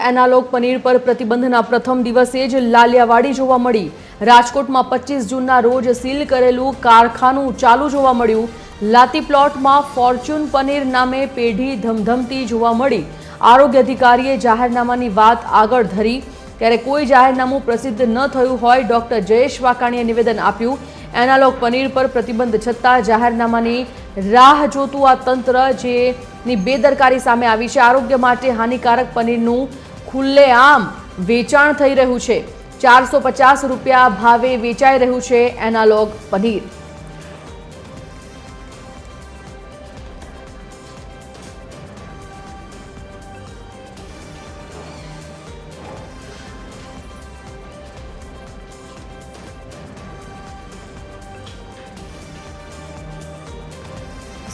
Analogue paneer પર પ્રતિબંધના પ્રથમ દિવસે જ લાલિયાવાડી જોવા મળી। રાજકોટમાં 25 જૂનના રોજ સીલ કરેલું કારખાનું ચાલુ જોવા મળ્યું। લાતી પ્લોટમાં ફોર્ચ્યુન પનીર નામે પેઢી ધમધમતી જોવા મળી। આરોગ્ય અધિકારીએ જાહેરનામાની વાત આગળ ધરી ત્યારે કોઈ જાહેરનામું પ્રસિદ્ધ ન થયું હોય ડોક્ટર જયેશ વાકાણીએ નિવેદન આપ્યું। એનાલોગ પનીર પર પ્રતિબંધ છતાં જાહેરનામાની રાહ જોતું આ તંત્ર જેની બેદરકારી સામે આવી છે। આરોગ્ય માટે હાનિકારક પનીરનું ખુલ્લેઆમ વેચાણ થઈ રહ્યું છે। 450 રૂપિયા ભાવે વેચાઈ રહ્યું છે એનાલોગ પનીર।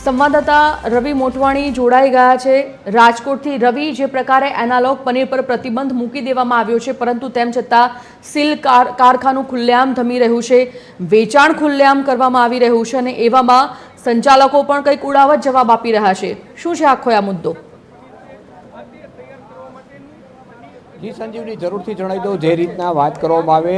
संवाददाता रवि मोटवाणी जोड़ाई गया है राजकोट थी। रवि, जे प्रकारे एनालॉग पनीर पर प्रतिबंध मूकी देवामां आव्यो छे परंतु तेम छतां सील कारखानु खुल्लेआम थमी रह्युं छे, वेचाण खुल्लेआम करवामां आवी रह्युं छे अने एवामां संचालको पण कंईक उड़ावत जवाब आपी रह्या छे। शुं छे आखो आ मुद्दो? जी संजीवनी जरूर थी जणावी दो जे रीतना बात करवामां आवे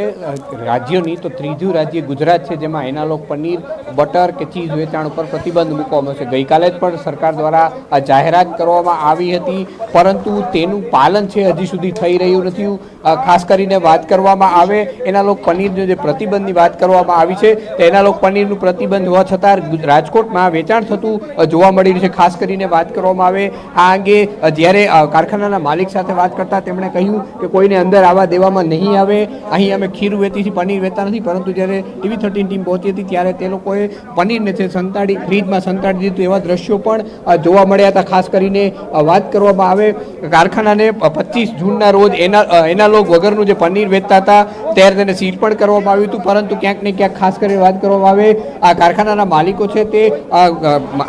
राज्योनी तो त्रीजું राज्य गुजरात है जेमां एनालॉग पनीर बटर के चीज वेचाण पर प्रतिबंध मूकवामां छे। गईकाले ज पण सरकार द्वारा आ जाहेरात करवामां आवी हती परंतु तेनुं पालन छे हजी सुधी थई रह्युं नथी। खास करीने बात करवामां आवे एनालॉग पनीरनो जे प्रतिबंधनी बात करवामां आवी छे तो एनालॉग पनीरनुं प्रतिबंध होवा छतां राजकोटमां वेचाण थतुं जोवा मळी रह्युं छे। खास करीने बात करवामां आवे आ अंगे ज्यारे कारखानाना मालिक साथे बात करता तेमणे कह्युं कि कोईने अंदर आवा देवामां नहीं आवे। अहीं अमे खीरू वेची छीए, पनीर वेचता नथी, परंतु ज्यारे TV13 टीम पहोंची हती त्यारे ते लोकोए पनीरने छे संताड़ी फ्रीजमां संताड़ी दीधुं एवा दृश्यो पण जोवा मळ्या हता। खास करीने वात करवामां आवे कारखानाने 25 जूनना रोज एनालॉग वगरनुं जे पनीर वेचता हता त्यारे तेने सील पण करवामां आव्युं हतुं, परंतु क्यांक ने क्यांक खास करीने वात करवामां आवे आ कारखानाना मालिको छे ते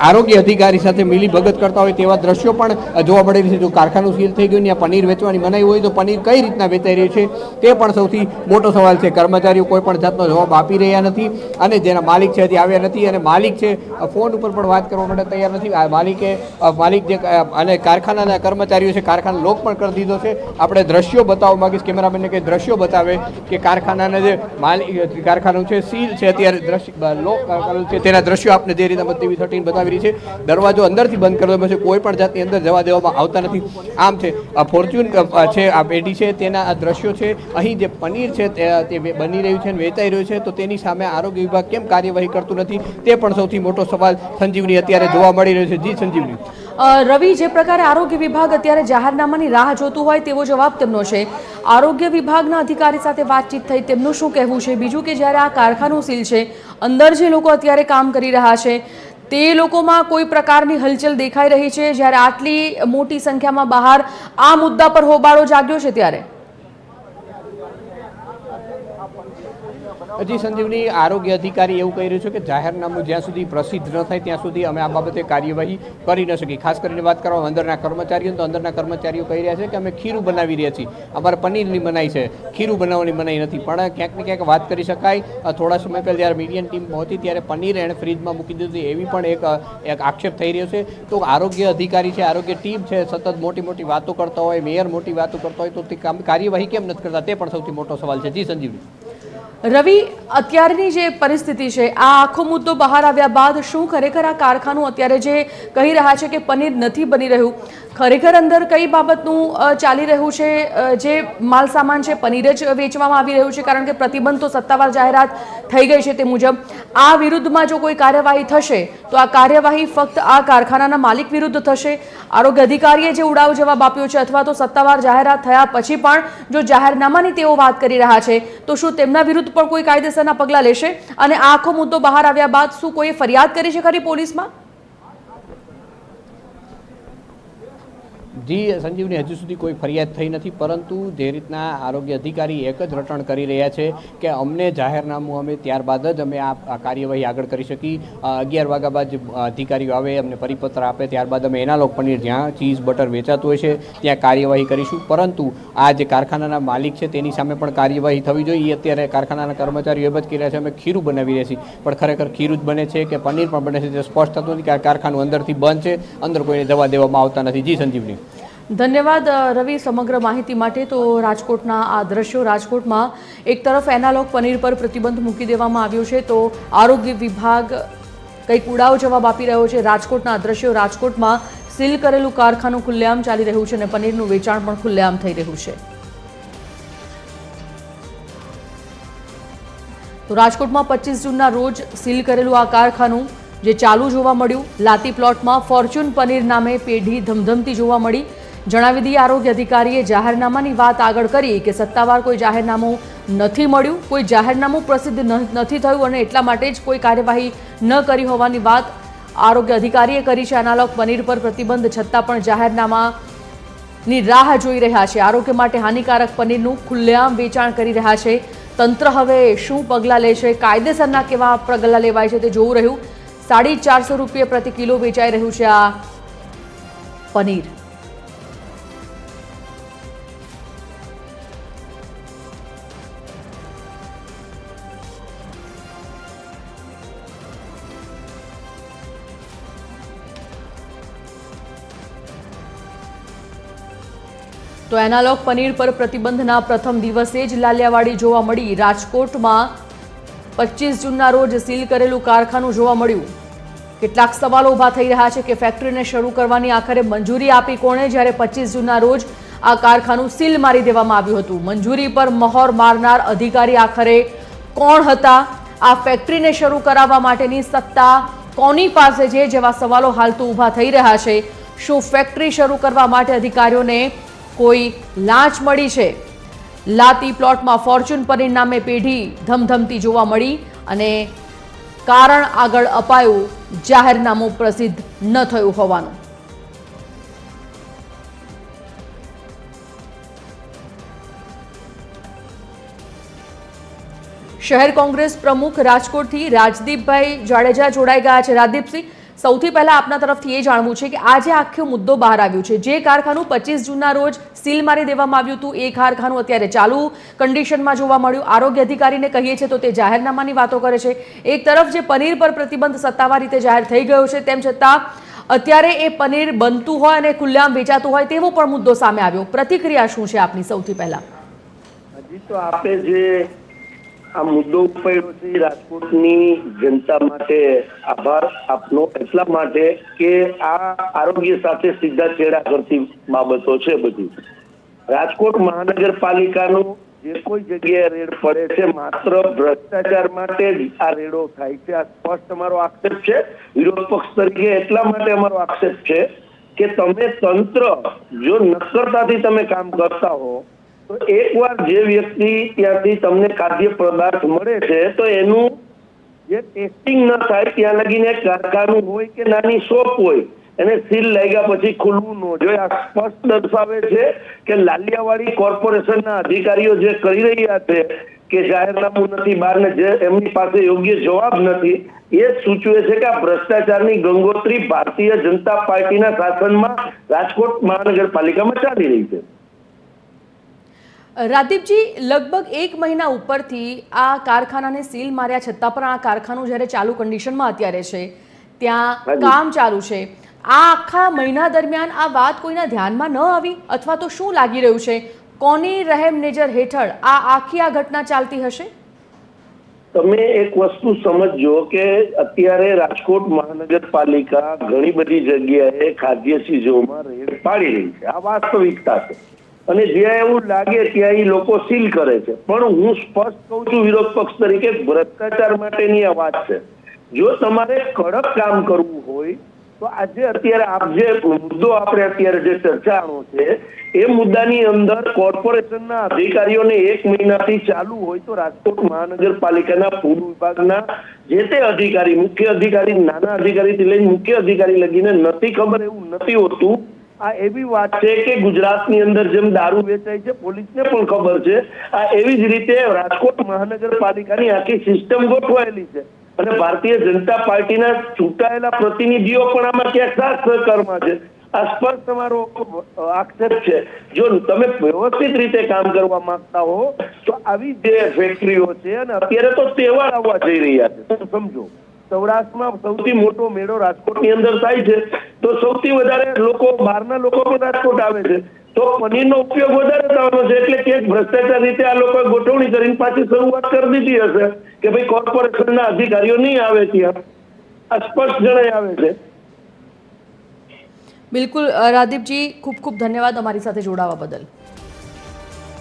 आरोग्य अधिकारी साथे मिलीभगत करता होय तेवा दृश्यो पण जोवा मळी रह्या छे। जो कारखाનું सील थई गयुं ने पनीर वेचवानी मनाई होय तो पनीर कई रीतना वेचाई रह्युं छे ते पण सौथी मोटो सवाल छे। कर्मचारीओ कोई पण जातनो जवाब आपी रह्या नथी अने जेना मालिक छे हजी આવ્યા નથી અને માલિક છે ફોન ઉપર પણ વાત કરવા માટે તૈયાર નથી। આ માલિક જે અને कारखानाના કર્મચારીઓ છે कारखानो લોક પણ કરી દીધો છે। આપણે દ્રશ્યો બતાવવા માંગીશ કેમેરામેનને કે દ્રશ્યો બતાવે કે कारखानाના જે માલિક कारखाનું છે સીલ છે અત્યારે દ્રશ્ય લોક કરેલ છે તેના દ્રશ્યો આપને જે રીતે TV13 બતાવી રહી છે। દરવાજો અંદરથી બંધ કરી દેવામાં છે, કોઈ પણ જાતની અંદર જવા દેવામાં આવતા નથી। આમ છે આ ફોર્ચ્યુન છે આ પેઢી છે તેના આ દ્રશ્યો છે। અહીં જે પનીર છે તે બની રહ્યું છે અને વેચાઈ રહ્યું છે તો તેની સામે આરોગ્ય વિભાગ કેમ કાર્યવાહી કરતું નથી તે પણ સૌથી મોટો સવાલ સંજીવની અત્યારે જોવા મળી રહ્યો છે। જી સંજીવની। રવિ, જે પ્રકારે આરોગ્ય વિભાગ અત્યારે જાહેરનામાની રાહ જોતું હોય તેવો જવાબ તેમનો છે। આરોગ્ય વિભાગના અધિકારી સાથે વાતચીત થઈ, તેમનું શું કહેવું છે? બીજું કે જ્યારે આ કારખાનું સીલ છે, અંદર જે લોકો અત્યારે કામ કરી રહ્યા છે તે લોકોમાં કોઈ પ્રકારની હલચલ દેખાઈ રહી છે જ્યારે આટલી મોટી સંખ્યામાં બહાર આ મુદ્દા પર હોબાળો જાગ્યો છે ત્યારે? जी संजीवनी, आरोग्य अधिकारी एवं कही रह्यो छे कि जाहेरनामું જ્યાં સુધી પ્રસિદ્ધ ન થાય ત્યાં સુધી અમે આ બાબતે કાર્યવાહી કરી ન શકી। ખાસ કરીને વાત કરવામાં અંદરના કર્મચારીઓ તો અંદરના કર્મચારીઓ કહી રહ્યા છે કે અમે ખીરું બનાવી રહ્યા છીએ, અમારે પનીરની મનાઈ છે, ખીરું બનાવવાની મનાઈ નથી। પણ ક્યાંક ને ક્યાંક વાત કરી શકાય થોડા સમય પહેલા જ્યારે મીડિયાની ટીમ પહોંચી ત્યારે પનીર એણે ફ્રીજમાં મૂકી દીધું એવી પણ એક આક્ષેપ થઈ રહ્યો છે। તો આરોગ્ય અધિકારી છે, આરોગ્ય ટીમ છે, સતત મોટી મોટી વાતો કરતા હોય, મેયર મોટી વાતો કરતા હોય તો તે કાર્યવાહી કેમ નથી કરતા તે પણ સૌથી મોટો સવાલ છે। જી સંજીવની। રવિ, અત્યારની જે પરિસ્થિતિ છે આ આખો મુદ્દો બહાર આવ્યા બાદ શું ખરેખર આ કારખાનું અત્યારે જે કહી રહ્યા છે કે પનીર નથી બની રહ્યું, ખરેખર અંદર કઈ બાબતનું ચાલી રહ્યું છે? જે માલ સામાન છે પનીર જ વેચવામાં આવી રહ્યું છે? કારણ કે પ્રતિબંધ તો સત્તાવાર જાહેરાત થઈ ગઈ છે તે મુજબ। આ વિરુદ્ધમાં જો કોઈ કાર્યવાહી થશે તો આ કાર્યવાહી ફક્ત આ કારખાનાના માલિક વિરુદ્ધ થશે? આરોગ્ય અધિકારીએ જે ઉડાવ જવાબ આપ્યો છે અથવા તો સત્તાવાર જાહેરાત થયા પછી પણ જો જાહેરનામાની તેઓ વાત કરી રહ્યા છે તો શું તેમના વિરુદ્ધ પણ કોઈ કાયદેસરના પગલાં લેશે? અને આ આખો મુદ્દો બહાર આવ્યા બાદ શું કોઈ ફરિયાદ કરી છે ખરી પોલીસમાં? जी संजीवनी, हजू सुधी कोई फरियाद थई नथी, परंतु जे रीतना आरोग्य अधिकारी एक ज रटण करी रह्या छे कि अमने जाहेरनामું अमे त्यारबाद ज अमे आ कार्यवाही आगळ करी शकी। 11 वाग्या बाद अधिकारीओ आवे अमने परिपत्र आपे त्यारबाद अमे एनालॉग पनीर ज्यां चीज बटर वेचातुं होय छे त्यां कार्यवाही करीशुं। परंतु आ जे कारखानाना मालिक छे तेनी सामे पण कार्यवाही थवी जोईए। अत्यारे कारखानाना कर्मचारीओ एम ज कही रह्या छे अमे खीરું बनावी रह्या छीए, पण खरेखर खीરું ज बने छे के पनीर पण बने छे ते स्पष्ट थतुं નથી કે આ કારખાનું અંદરથી બંધ છે, અંદર કોઈને જવા દેવામાં આવતા નથી। જી સંજીવની। ધન્યવાદ રવિ સમગ્ર માહિતી માટે। તો રાજકોટના આ દ્રશ્યો, રાજકોટમાં એક તરફ એનાલોગ પનીર પર પ્રતિબંધ મૂકી દેવામાં આવ્યો છે, તો આરોગ્ય વિભાગ કંઈક ઉડાવ જવાબ આપી રહ્યો છે। રાજકોટના આ દ્રશ્યો, રાજકોટમાં સીલ કરેલું કારખાનું ખુલ્લેઆમ ચાલી રહ્યું છે અને પનીરનું વેચાણ પણ ખુલ્લેઆમ થઈ રહ્યું છે। તો રાજકોટમાં 25 જૂનના રોજ સીલ કરેલું આ કારખાનું જે ચાલુ જોવા મળ્યું। લાતી પ્લોટમાં ફોર્ચ્યુન પનીર નામે પેઢી ધમધમતી જોવા મળી। જણાવી દઈએ, આરોગ્ય અધિકારીએ જાહેરનામાની વાત આગળ કરી કે સત્તાવાર કોઈ જાહેરનામું નથી મળ્યું, કોઈ જાહેરનામું પ્રસિદ્ધ નથી થયું અને એટલા માટે જ કોઈ કાર્યવાહી ન કરી હોવાની વાત આરોગ્ય અધિકારીએ કરી છે। એનાલોગ પનીર પર પ્રતિબંધ છતાં પણ જાહેરનામાની રાહ જોઈ રહ્યા છે। આરોગ્ય માટે હાનિકારક પનીરનું ખુલ્લેઆમ વેચાણ કરી રહ્યા છે। તંત્ર હવે શું પગલાં લેશે, કાયદેસરના કેવા પગલાં લેવાય છે તે જોવું રહ્યું। 450 રૂપિયા પ્રતિ કિલો વેચાઈ રહ્યું છે આ પનીર। તો એનાલોગ પનીર પર પ્રતિબંધના પ્રથમ દિવસે જ લાલિયાવાડી જોવા મળી। રાજકોટમાં 25 જૂનના રોજ સીલ કરેલું કારખાનું જોવા મળ્યું। કેટલાક સવાલો ઊભા થઈ રહ્યા છે કે ફેક્ટરીને શરૂ કરવાની આખરે મંજૂરી આપી કોણે, જ્યારે 25 જૂનના રોજ આ કારખાનું સીલ મારી દેવામાં આવ્યું હતું। મંજૂરી પર મહોર મારનાર અધિકારી આખરે કોણ હતા? આ ફેક્ટરીને શરૂ કરાવવા માટેની સત્તા કોની પાસે છે, જેવા સવાલો હાલ તો ઊભા થઈ રહ્યા છે। શું ફેક્ટરી શરૂ કરવા માટે અધિકારીઓને કોઈ લાંચ મળી છે? લાતી પ્લોટમાં ફોર્ચ્યુન પનીર નામે પેઢી ધમધમતી જોવા મળી અને કારણ આગળ અપાયું, જાહેરનામું પ્રસિદ્ધ ન થયું હોવાનું। શહેર કોંગ્રેસ પ્રમુખ રાજકોટથી રાજદીપભાઈ જાડેજા જોડાઈ ગયા છે। રાજદીપસિંહ, સૌથી પહેલા આપના તરફથી એ જાણવું છે કે આજે આખો મુદ્દો બહાર આવ્યો છે, જે કારખાનું 25 જૂનના રોજ સીલ મારી દેવામાં આવ્યું હતું એ કારખાનું અત્યારે ચાલુ કન્ડિશનમાં જોવા મળ્યું। આરોગ્ય અધિકારીને કહીએ છીએ તો તે જાહેરનામાની વાતો કરે છે। એક તરફ જે પનીર પર પ્રતિબંધ સત્તાવાર રીતે જાહેર થઈ ગયો છે, તેમ છતાં અત્યારે એ પનીર બનતું હોય અને ખુલ્લેઆમ વેચાતું હોય તેવો પણ મુદ્દો સામે આવ્યો। પ્રતિક્રિયા શું છે આપની સૌથી પહેલા? હજી તો આપે જે આ મુદ્દો ઉપાડ્યો છે રાજકોટની જનતા માટે આભાર આપનો, એટલા માટે કે આ આરોગ્ય સાથે સીધા ચેડા કરતી બાબતો છે બધી। રાજકોટ મહાનગરપાલિકાનું જે કોઈ જગ્યાએ રેડ પડે છે માત્ર ભ્રષ્ટાચાર માટે જ આ રેડો થાય છે। આ સ્પષ્ટ અમારો આક્ષેપ છે વિરોધ પક્ષ તરીકે, એટલા માટે અમારો આક્ષેપ છે કે તમે તંત્ર જો નક્કરતાથી તમે કામ કરતા હો તો એકવાર જે વ્યક્તિ ત્યાંથી તમને ખાદ્ય પદાર્થ મળે છે તો એનું જે ટેસ્ટિંગ ન થાય ત્યાં લગીને કારખાનું હોય કે નાની શોપ હોય એને સીલ લાગ્યા પછી ખુલવું ન જોઈએ। આ સ્પષ્ટ દર્શાવે છે કે લાલિયાવાડી કોર્પોરેશનના અધિકારીઓ જે કરી રહ્યા છે કે જાહેરનામું નથી બહાર ને જે એમની પાસે યોગ્ય જવાબ નથી, એ સૂચવે છે કે આ ભ્રષ્ટાચારની ગંગોત્રી ભારતીય જનતા પાર્ટીના શાસનમાં રાજકોટ મહાનગરપાલિકામાં ચાલી રહી છે। રાજદીપજી, લગભગ 1 મહિના ઉપરથી આ કારખાનાને સીલ માર્યા છતાં પણ આ કારખાનું જ્યારે ચાલુ કન્ડિશનમાં અત્યારે છે, ત્યાં કામ ચાલુ છે, આ આખા મહિના દરમિયાન આ વાત કોઈના ધ્યાનમાં ન આવી, અથવા તો શું લાગી રહ્યું છે, કોની રહેમ નજર હેઠળ આ આખી આ ઘટના ચાલતી હશે? તમે એક વસ્તુ સમજો કે અત્યારે રાજકોટ મહાનગરપાલિકા ઘણી બધી જગ્યાએ ખાદ્ય ચીજોમાં રેડ પાડી રહી છે, આ વાસ્તવિકતા છે અને જ્યાં એવું લાગે ત્યાં એ લોકો સીલ કરે છે। પણ હું સ્પષ્ટ કહું છું વિરોધ પક્ષ તરીકે, ભ્રષ્ટાચાર માટેની આ વાત છે। જો તમારે કડક કામ કરવું હોય તો આજે અત્યારે આપ જે મુદ્દો આપણે અત્યારે જે ચર્ચાનો છે એ મુદ્દાની અંદર કોર્પોરેશનના અધિકારીઓને 1 મહિનાથી ચાલુ હોય તો રાજકોટ મહાનગરપાલિકાના પૂર્વ વિભાગના જે તે અધિકારી, મુખ્ય અધિકારી, નાના અધિકારીથી લઈને મુખ્ય અધિકારી લગીને નથી ખબર એવું નથી હોતું। આ એવી વાત છે કે ગુજરાતની અંદર જેમ દારૂ વેચાય છે પોલીસને પણ ખબર છે, આ એવી જ રીતે રાજકોટ મહાનગરપાલિકાની આખી સિસ્ટમ ગોઠવાયેલી છે અને ભારતીય જનતા પાર્ટીના ચૂંટાયેલા પ્રતિનિધિઓ પણ આમાં ક્યાંક સાથ સહકારમાં છે। આ સ્પષ્ટ તમારો આક્ષેપ છે। જો તમે વ્યવસ્થિત રીતે કામ કરવા માંગતા હો તો આવી જે ફેક્ટરીઓ છે, અને અત્યારે તો તહેવાર આવવા જઈ રહ્યા છે, સમજો સૌરાષ્ટ્રમાં સૌથી મોટો મેળો રાજકોટની અંદર થાય છે, તો સૌથી વધારે લોકો બહારના લોકો પણ રાજકોટ આવે છે, તો પનીરનો ઉપયોગ વધારે થવાનો છે. એટલે ક્યાંક ભ્રષ્ટાચાર રીતે આ લોકોએ ગોઠવણી કરીને પાછી શરૂઆત કરી દીધી હશે કે ભાઈ કોર્પોરેશનના અધિકારીઓ નહીં આવે ત્યાં. આ સ્પષ્ટ જણાઈ આવે છે. બિલકુલ રાદીપજી, ખૂબ ખૂબ ધન્યવાદ અમારી સાથે જોડાવા બદલ.